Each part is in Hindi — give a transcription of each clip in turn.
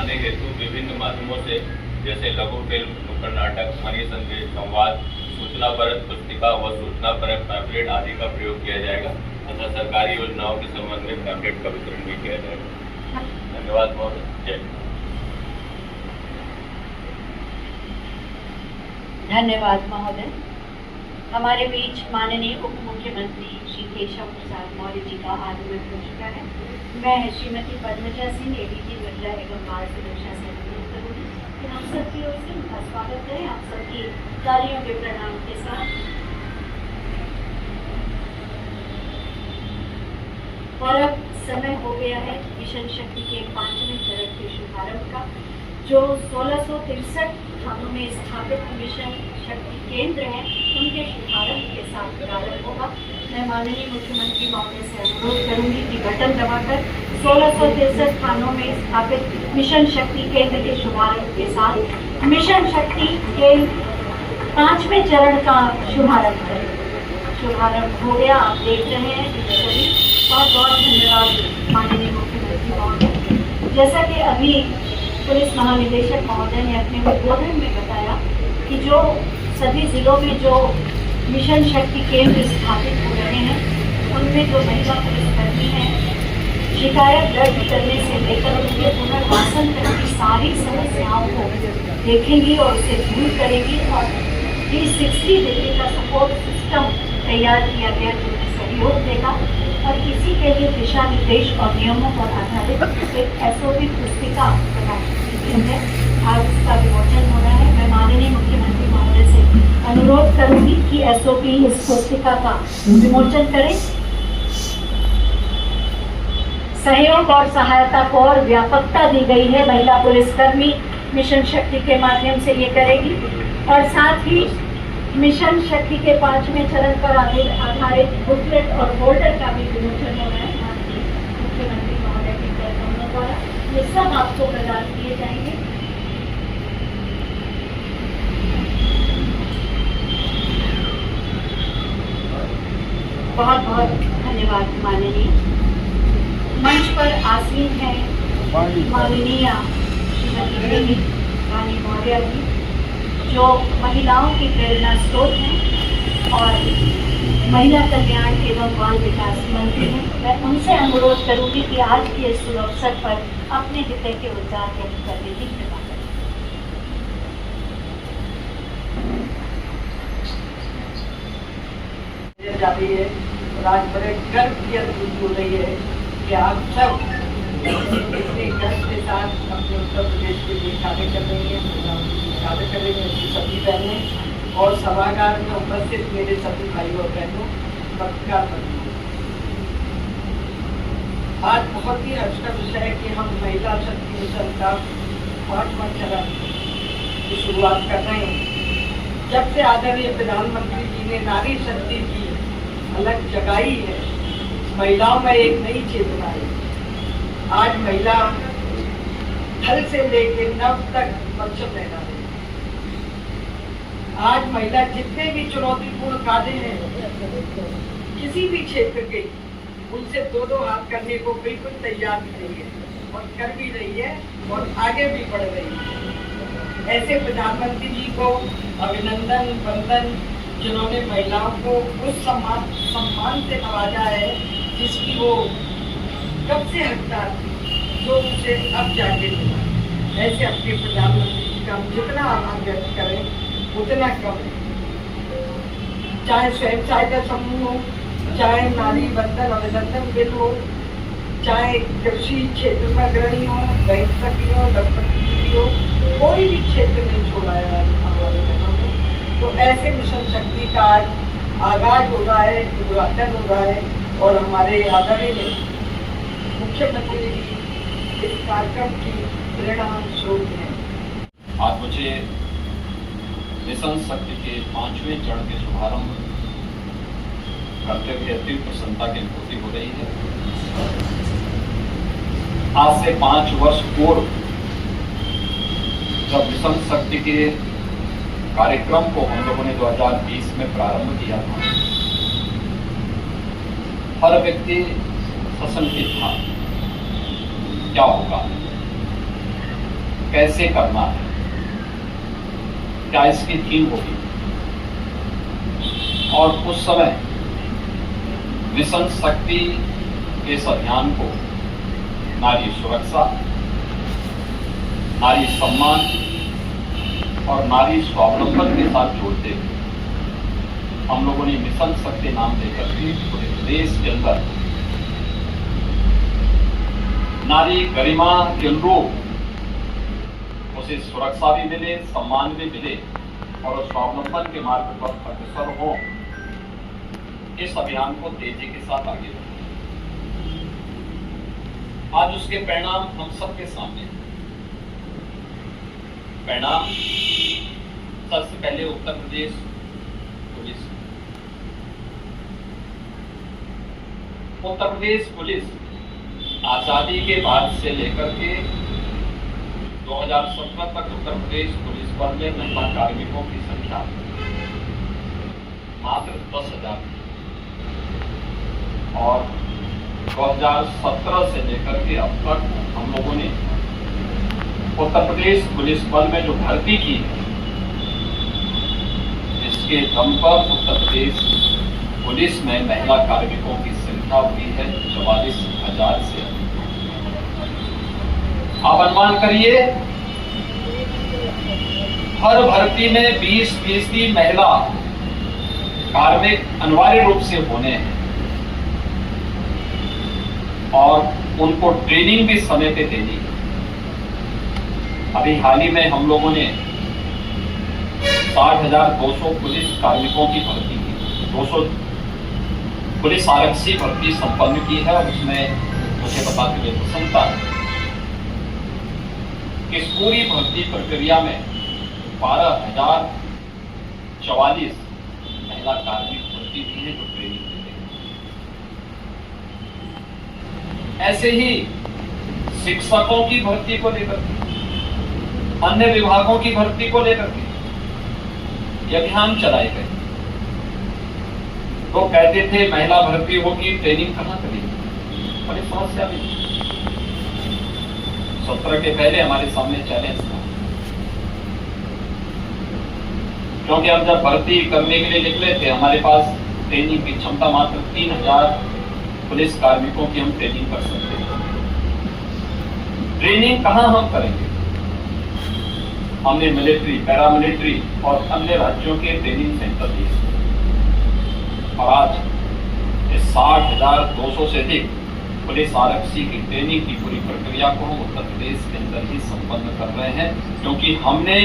बढ़ाने हेतु विभिन्न माध्यमों से जैसे लघु फिल्म, नुक्कड़ नाटक, मनी संदेश, संवाद, सूचना परक पुस्तिका व सूचना परक पैम्फलेट आदि का प्रयोग किया जाएगा तथा सरकारी योजनाओं के संबंध में पैम्फलेट का वितरण भी किया जाएगा। धन्यवाद महोदय। जय। धन्यवाद महोदय। हमारे बीच माननीय उप मुख्यमंत्री श्री केशव प्रसाद मौर्य जी का आगमन हो चुका है। मैं श्रीमती पद्मजा सिंह एडीजी महिला एवं बाल सुरक्षा से अनुरोध करूँगी कि हम सबकी ओर से उनका स्वागत करें। आप सबकी तालियों के प्रणाम के साथ। और अब समय हो गया है मिशन शक्ति के 5वें चरण के शुभारंभ का, जो 1663 थानों में स्थापित मिशन शक्ति केंद्र हैं उनके शुभारंभ के साथ प्रारंभ होगा। मैं माननीय मुख्यमंत्री महोदय से अनुरोध करूंगी कि बटन दबाकर 1663 थानों में स्थापित मिशन शक्ति केंद्र के शुभारंभ के साथ मिशन शक्ति के 5वें चरण का शुभारंभ करें। शुभारंभ हो गया, आप देख रहे हैं। सभी बहुत बहुत धन्यवाद माननीय मुख्यमंत्री महोदय। जैसा कि अभी पुलिस महानिदेशक महोदय ने अपने उद्बोधन में बताया कि जो सभी जिलों में जो मिशन शक्ति केंद्र स्थापित हो रहे हैं उनमें जो महिला पुलिसकर्मी हैं शिकायत दर्ज करने से लेकर उनके पुनर्वासन तक की सारी समस्याओं को देखेंगी और उसे दूर करेंगी। और 360 डिग्री का सपोर्ट सिस्टम तैयार किया गया जो उन्हें सहयोग देगा और इसी के लिए दिशा निर्देश और नियमों पर आधारित एक SOP पुस्तिका है। आज इसका विमोचन हो रहा है। मैं माननीय मुख्यमंत्री महोदय से अनुरोध करूंगी कि SOP इस पुस्तिका का विमोचन करें। सहयोग और सहायता को और व्यापकता दी गई है। महिला पुलिसकर्मी मिशन शक्ति के माध्यम से ये करेगी और साथ ही मिशन शक्ति के 5वें चरण पर आधारित बुकलेट और होल्डर का भी विमोचन हो रहा है। माननीय मुख्यमंत्री महोदय के कार्यक्रमों द्वारा ये सब आपको प्रदान किए जाएंगे। बहुत बहुत धन्यवाद माननीय। मंच पर आसीन है माननीय श्रीमती देवी रानी मौर्य जी, जो महिलाओं की प्रेरणा स्रोत हैं और महिला कल्याण एवं बाल विकास मंत्री हैं। मैं उनसे अनुरोध करूंगी कि आज के इस शुभ अवसर पर अपने हित के उद्गार व्यक्त करने की कृपा करें। जा रही है और आज बड़े गर्व की अनुभूति हो रही है कि आप सब इतने गर्व के साथ अपने उत्तर प्रदेश के लिए कार्य कर रही हैं, कार्य कर रही हैं। सभी बहनें और सभागार में उपस्थित मेरे सभी भाइयों और बहनों, पत्रकार बंधुओं, आज बहुत ही हर्ष का विषय है कि हम महिला शक्ति मिशन का 5वां चरण की शुरुआत कर रहे हैं। जब से आदरणीय प्रधानमंत्री जी ने नारी शक्ति की अलग जगाई है, महिलाओं में एक नई चेतना है। आज महिला धल से लेकर नव तक सक्षम रहना है। आज महिला जितने भी चुनौतीपूर्ण कार्य हैं किसी भी क्षेत्र के, उनसे दो हाथ करने को बिल्कुल तैयार भी नहीं है और कर भी रही है और आगे भी बढ़ रही है। ऐसे प्रधानमंत्री जी को अभिनंदन वंदन, जिन्होंने महिलाओं को उस सम्मान से नवाजा है जिसकी वो कब से हकदार थी, जो उसे अब जाके मिला। ऐसे अपने प्रधानमंत्री जी का हम जितना आभार व्यक्त करें उतना कम है। चाहे स्वयं सहायता समूह हो, चाहे नारी बंधन अभिनंदन बिल हो, चाहे कृषि क्षेत्र में अग्रणी हो, बैंक सखी हो, दंपति हो, कोई भी क्षेत्र नहीं छोड़ा है हमारे बहनों ने। तो ऐसे मिशन शक्ति का आज आगाज हो रहा है, उद्घाटन हो रहा है और हमारे आदरणीय मुख्यमंत्री जी इस कार्यक्रम की प्रेरणा स्रोत है। आज मुझे मिशन शक्ति के 5वें चरण के शुभारंभ करते हुए अत्यंत प्रसन्नता की अनुभूति हो रही है। आज से 5 वर्ष पूर्व जब मिशन शक्ति के कार्यक्रम को हम लोगों ने 2020 में प्रारंभ किया था, हर व्यक्ति सशंकित था क्या होगा। कैसे करना है, क्या इसकी थीम होगी। और उस समय मिशन शक्ति के इस अभियान को नारी सुरक्षा, नारी सम्मान और नारी स्वावलंबन के साथ जोड़ते हुए हम लोगों ने मिशन शक्ति नाम देकर के पूरे देश के अंदर नारी गरिमा के अनुरूप उसे सुरक्षा भी मिले, सम्मान भी मिले और स्वावलंबन के मार्ग पर अग्रसर हो, इस अभियान को तेजी के साथ आगे बढ़े। आज उसके परिणाम हम सबके सामने हैं। परिणाम सबसे पहले उत्तर प्रदेश पुलिस। उत्तर प्रदेश पुलिस आजादी के बाद से लेकर के 2017 तक उत्तर प्रदेश पुलिस बल में महिला कार्मिकों की संख्या मात्र 10,000 और 2017 से लेकर के अब तक हम लोगों ने उत्तर प्रदेश पुलिस बल में जो भर्ती की है, इसके दम पर उत्तर प्रदेश पुलिस में महिला कार्मिकों की संख्या हुई है 44,000 से अधिक। आप अनुमान करिए, हर भर्ती में 20% महिला कार्मिक अनिवार्य रूप से होने हैं और उनको ट्रेनिंग भी समय पे देनी है। अभी हाल ही में हम लोगों ने 60,200 पुलिस कार्मिकों की भर्ती की, 200 पुलिस आरक्षी भर्ती संपन्न की है। उसमें मुझे बताते हुए प्रसन्नता है कि इस पूरी भर्ती प्रक्रिया में 12,044 महिला कार्मिक भर्ती भी है जो ट्रेनिंग देते हैं। ऐसे ही शिक्षकों की भर्ती को लेकर, अन्य विभागों की भर्ती को लेकर के ये अभियान चलाए गए। तो कहते थे महिला भर्ती होगी, ट्रेनिंग कहां करेगी, बड़ी समस्या भी। सत्र के पहले हमारे सामने चैलेंज था, क्योंकि हम जब भर्ती करने के लिए निकले थे हमारे पास ट्रेनिंग की क्षमता मात्र 3,000 पुलिस कार्मिकों की हम ट्रेनिंग कर सकते थे। ट्रेनिंग कहां हम करेंगे? हमने मिलिट्री, पैरामिलिट्री और अन्य राज्यों के ट्रेनिंग सेंटर दिए और आज इस 60,200 से अधिक पुलिस आरक्षी की ट्रेनिंग की पूरी प्रक्रिया को हम उत्तर प्रदेश के अंदर ही संपन्न कर रहे हैं, क्योंकि हमने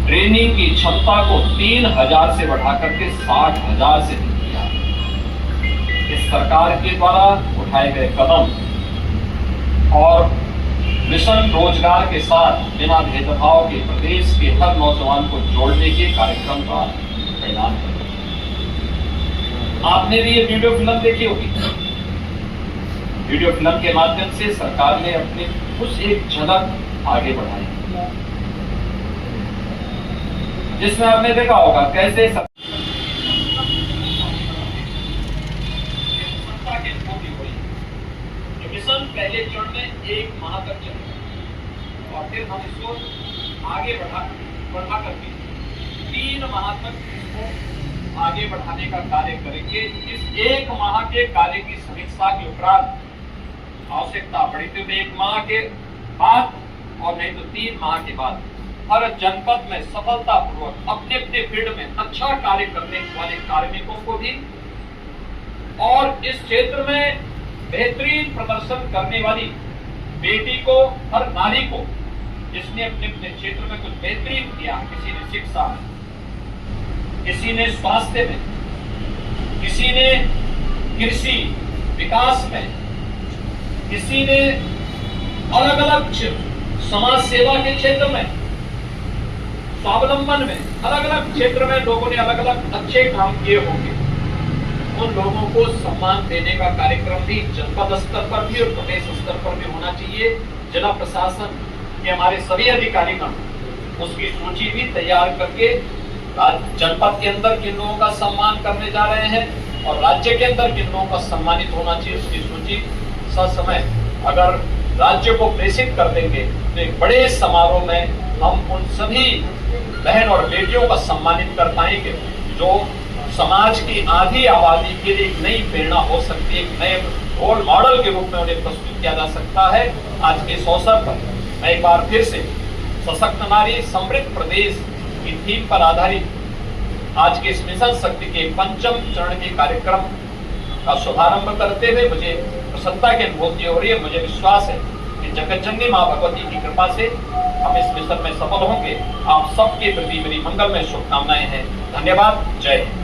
ट्रेनिंग की क्षमता को 3,000 से बढ़ा करके 60,000 से अधिक किया। इस सरकार के द्वारा उठाए गए कदम और मिशन रोजगार के साथ बिना भेदभाव के प्रदेश के हर नौजवान को जोड़ने के कार्यक्रम का परिणाम है। आपने भी ये वीडियो फिल्म देखी होगी। वीडियो फिल्म के माध्यम से सरकार ने अपनी कुछ एक झलक आगे बढ़ाई, जिसमें आपने देखा होगा कैसे मिशन पहले चरण में 1 माह तक चलेगा और फिर हम इसको आगे बढ़ा करके 3 माह तक इसको आगे बढ़ाने का कार्य करेंगे। इस 1 माह के कार्य की समीक्षा के उपरांत आवश्यकता पड़ी तो 1 माह के बाद और नहीं तो 3 माह के बाद हर जनपद में सफलतापूर्वक अपने अपने फील्ड में अच्छा कार्य करने वाले कार्मिकों को भी और इस क्षेत्र में बेहतरीन प्रदर्शन करने वाली बेटी को, हर नारी को जिसने अपने अपने क्षेत्र में कुछ बेहतरीन किया, किसी ने शिक्षा में, किसी ने स्वास्थ्य में, किसी ने कृषि विकास में, किसी ने अलग अलग समाज सेवा के क्षेत्र में, स्वावलंबन में, अलग अलग क्षेत्र में लोगों ने अलग अलग अच्छे काम किए होंगे। उन लोगों को सम्मान देने का कार्यक्रम भी जनपद स्तर पर भी और प्रदेश स्तर पर भी होना चाहिए। जिला प्रशासन के हमारे सभी अधिकारीगण उसकी सूची भी तैयार करके जनपद के अंदर किन लोगों का सम्मान करने जा रहे हैं और राज्य के अंदर किन लोगों का सम्मानित होना चाहिए, उसकी सूची ससमय अगर राज्य को प्रेषित कर देंगे तो एक बड़े समारोह में हम उन सभी बहन और बेटियों का सम्मानित कर पाएंगे जो समाज की आधी आबादी के लिए एक नई प्रेरणा हो सकती है, एक नए रोल मॉडल के रूप में उन्हें प्रस्तुत किया जा सकता है। आज के इस अवसर पर मैं एक बार फिर से सशक्त नारी समृद्ध प्रदेश की थीम पर आधारित आज के इस मिशन शक्ति के 5वें चरण के कार्यक्रम का शुभारंभ करते हुए मुझे प्रसन्नता की अनुभूति हो रही है। मुझे विश्वास है कि जगत जननी मां भगवती की कृपा से हम इस मिशन में सफल होंगे। आप सबके प्रति मेरी मंगलमय शुभकामनाएं हैं। धन्यवाद। जय हिंद।